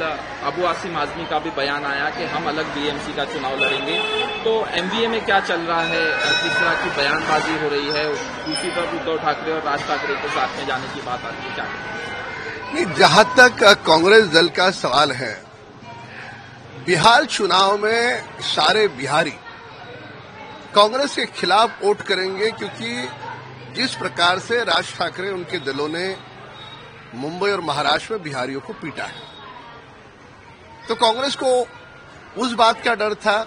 अबू आसिम आजमी का भी बयान आया कि हम अलग बीएमसी का चुनाव लड़ेंगे। तो एमवीए में क्या चल रहा है, किस तरह की बयानबाजी हो रही है? दूसरी तरफ उद्धव ठाकरे और राज ठाकरे को साथ में जाने की बात आती है, क्या नहीं, जहां तक कांग्रेस दल का सवाल है, बिहार चुनाव में सारे बिहारी कांग्रेस के खिलाफ वोट करेंगे, क्योंकि जिस प्रकार से राज ठाकरे उनके दलों ने मुंबई और महाराष्ट्र में बिहारियों को पीटा है, तो कांग्रेस को उस बात का डर था।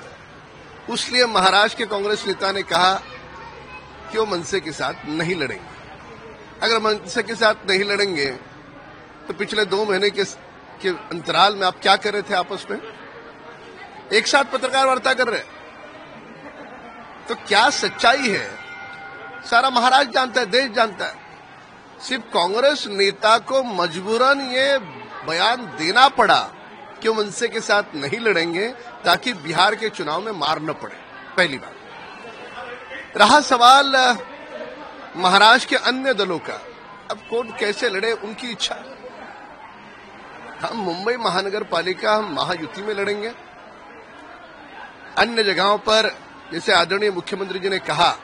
इसलिए महाराष्ट्र के कांग्रेस नेता ने कहा कि वो मनसे के साथ नहीं लड़ेंगे। अगर मनसे के साथ नहीं लड़ेंगे तो पिछले 2 महीने के अंतराल में आप क्या कर रहे थे? आपस में एक साथ पत्रकार वार्ता कर रहे। तो क्या सच्चाई है सारा महाराष्ट्र जानता है, देश जानता है। सिर्फ कांग्रेस नेता को मजबूरन ये बयान देना पड़ा कि वो मनसे के साथ नहीं लड़ेंगे ताकि बिहार के चुनाव में मार न पड़े। पहली बात। रहा सवाल महाराष्ट्र के अन्य दलों का, अब कौन कैसे लड़े उनकी इच्छा। हम मुंबई महानगर पालिका हम महायुति में लड़ेंगे। अन्य जगहों पर जैसे आदरणीय मुख्यमंत्री जी ने कहा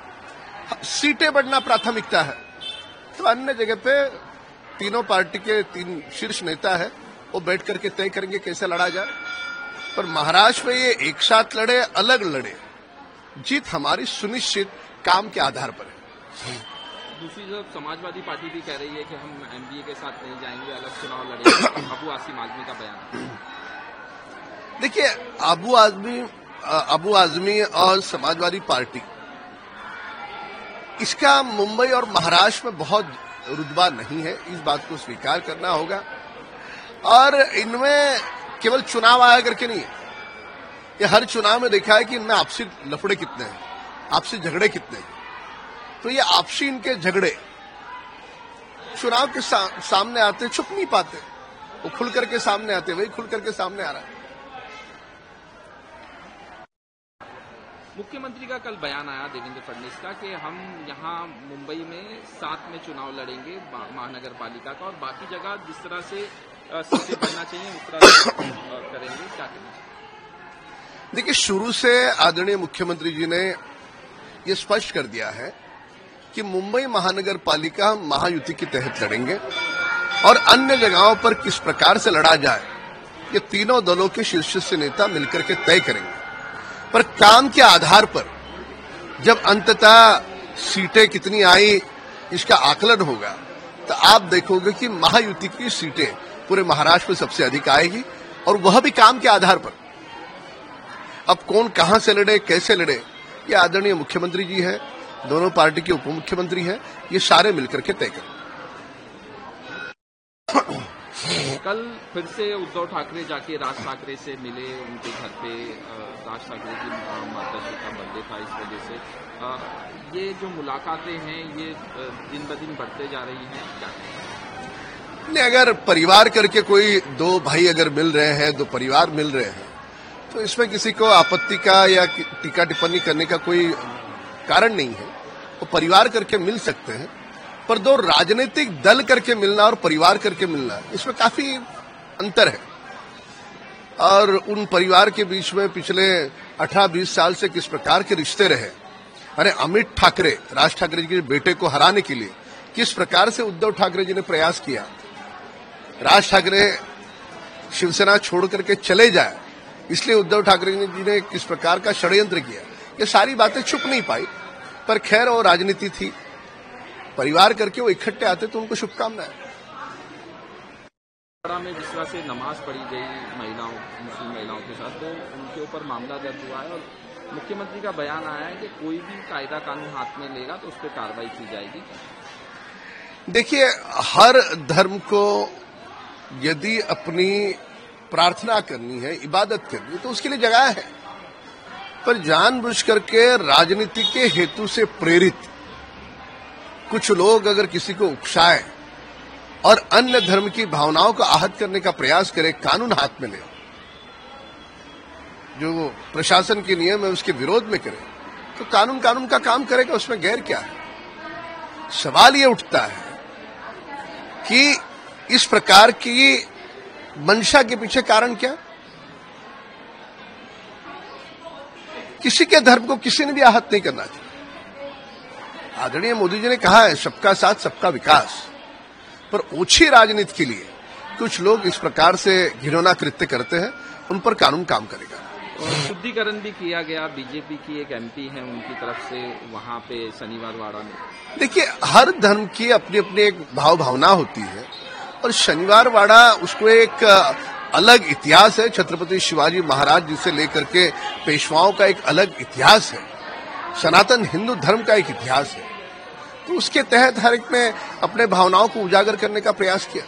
सीटें बढ़ना प्राथमिकता है, तो अन्य जगह पे तीनों पार्टी के 3 शीर्ष नेता है, वो बैठ करके तय करेंगे कैसे लड़ा जाए। पर महाराष्ट्र में ये एक साथ लड़े, अलग लड़े, जीत हमारी सुनिश्चित काम के आधार पर है। दूसरी तरफ समाजवादी पार्टी भी कह रही है कि हम एमवीए के साथ नहीं जाएंगे, अलग चुनाव लड़ेंगे। अबू आसिम आजमी का बयान। देखिए, अबू आजमी और समाजवादी पार्टी, इसका मुंबई और महाराष्ट्र में बहुत रुतबा नहीं है, इस बात को स्वीकार करना होगा। और इनमें केवल चुनाव आया करके नहीं है, ये हर चुनाव में देखा है कि इनमें आपसी लफड़े कितने हैं, आपसी झगड़े कितने हैं। तो ये आपसी इनके झगड़े चुनाव के सामने आते, छुप नहीं पाते, वो खुल करके सामने आते, वही खुल करके सामने आ रहा है। मुख्यमंत्री का कल बयान आया देवेंद्र फडणवीस का कि हम यहाँ मुंबई में साथ में चुनाव लड़ेंगे महानगर पालिका का, और बाकी जगह जिस तरह से सीटें बढ़ना चाहिए उस तरह से करेंगे। क्या करना चाहिए? देखिए, शुरू से आदरणीय मुख्यमंत्री जी ने ये स्पष्ट कर दिया है कि मुंबई महानगर पालिका महायुति के तहत लड़ेंगे, और अन्य जगहों पर किस प्रकार से लड़ा जाए ये तीनों दलों के शीर्ष नेता मिलकर के तय करेंगे। पर काम के आधार पर जब अंततः सीटें कितनी आई इसका आकलन होगा, तो आप देखोगे कि महायुति की सीटें पूरे महाराष्ट्र में सबसे अधिक आएगी, और वह भी काम के आधार पर। अब कौन कहां से लड़े, कैसे लड़े, ये आदरणीय मुख्यमंत्री जी है, दोनों पार्टी के उप मुख्यमंत्री हैं, ये सारे मिलकर के तय करें। कल फिर से उद्धव ठाकरे जाके राज ठाकरे से मिले, उनके घर पे राज ठाकरे की माताजी का बर्थडे था, इस वजह से ये जो मुलाकातें हैं ये दिन ब दिन बढ़ते जा रही हैं। क्या नहीं, अगर परिवार करके कोई 2 भाई अगर मिल रहे हैं, 2 परिवार मिल रहे हैं, तो इसमें किसी को आपत्ति का या टीका टिप्पणी करने का कोई कारण नहीं है। वो परिवार करके मिल सकते हैं, पर 2 राजनीतिक दल करके मिलना और परिवार करके मिलना, इसमें काफी अंतर है। और उन परिवार के बीच में पिछले 18-20 साल से किस प्रकार के रिश्ते रहे। अरे अमित ठाकरे, राज ठाकरे जी के बेटे को हराने के लिए किस प्रकार से उद्धव ठाकरे जी ने प्रयास किया, राज ठाकरे शिवसेना छोड़ करके चले जाए इसलिए उद्धव ठाकरे जी ने किस प्रकार का षड्यंत्र किया, ये सारी बातें छुप नहीं पाई। पर खैर, वो राजनीति थी, परिवार करके वो इकट्ठे आते तो उनको शुभकामनाएं। में जिस तरह से नमाज पढ़ी गई मुस्लिम महिलाओं के साथ, तो उनके ऊपर मामला दर्ज हुआ है, और मुख्यमंत्री का बयान आया है कि कोई भी कायदा कानून हाथ में लेगा तो उस पर कार्रवाई की जाएगी। देखिए, हर धर्म को यदि अपनी प्रार्थना करनी है, इबादत करनी है, तो उसके लिए जगह है। पर जानबूझ करके राजनीति के हेतु से प्रेरित कुछ लोग अगर किसी को उकसाए और अन्य धर्म की भावनाओं को आहत करने का प्रयास करे, कानून हाथ में ले, जो प्रशासन के नियम है उसके विरोध में करे, तो कानून का काम करेगा, उसमें गैर क्या है। सवाल ये उठता है कि इस प्रकार की मंशा के पीछे कारण क्या? किसी के धर्म को किसी ने भी आहत नहीं करना चाहिए। आदरणीय मोदी जी ने कहा है सबका साथ सबका विकास, पर ओछी राजनीति के लिए कुछ लोग इस प्रकार से घिनौना कृत्य करते हैं, उन पर कानून काम करेगा। और शुद्धिकरण भी किया गया, बीजेपी की एक एमपी है उनकी तरफ से वहां पे शनिवार वाड़ा में। देखिए, हर धर्म की अपनी अपनी एक भावना होती है और शनिवार वाड़ा उसको एक अलग इतिहास है। छत्रपति शिवाजी महाराज जी से लेकर के पेशवाओं का एक अलग इतिहास है, सनातन हिंदू धर्म का एक इतिहास है। तो उसके तहत हर एक ने अपने भावनाओं को उजागर करने का प्रयास किया।